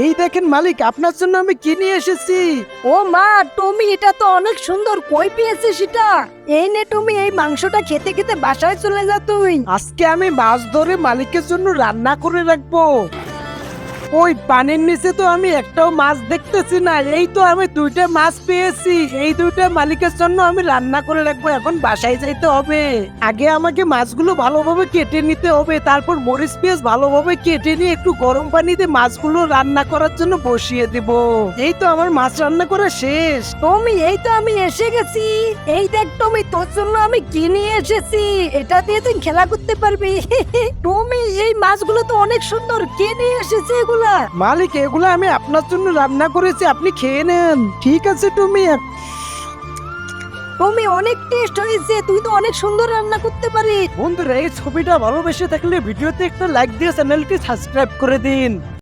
এই দেখেন মালিক, আপনার জন্য আমি কি নিয়ে এসেছি। ও মা, টমি এটা তো অনেক সুন্দর, কই পেয়েছিস এটা? এই নে টমি, এই মাংসটা খেতে খেতে বাসায় চলে যা তুই। আজকে আমি মাছ ধরে মালিকের জন্য রান্না করে রাখবো। ওই পানির নিচে তো আমি একটাও মাছ দেখতেছি না। এই তো আমি দুইটা মাছ পেয়েছি, এই দুইটা মালিকের জন্য আমি রান্না করে রাখবো। এখন বাসায় যাইতে হবে। আগে আমাকে মাছগুলো ভালোভাবে কেটে নিতে হবে, তারপর মরিচ পেঁয়াজ ভালোভাবে কেটে নিয়ে একটু গরম পানিতে মাছগুলো রান্না করার জন্য বসিয়ে দেব। এই তো আমার মাছ রান্না করা শেষ। টমি এই তো আমি এসে গেছি। এই দেখ টমি, তোর জন্য আমি কি নিয়ে এসেছি, এটা দিয়ে তুই খেলা করতে পারবি। টমি এই মাছগুলো তো অনেক সুন্দর, কে নিয়ে এসেছে এগুলা? মালিক, এগুলো আমি আপনার জন্য রান্না করেছি, আপনি খেয়ে নেন। ঠিক আছে তুমি। টমি অনেক টেস্ট হয়েছে, তুই তো অনেক সুন্দর রান্না করতে পারিস। বন্ধুরা, এই ছবিটা ভালোবেসে থাকলে ভিডিওতে একটা লাইক দিয়ে চ্যানেলকে সাবস্ক্রাইব করে দিন।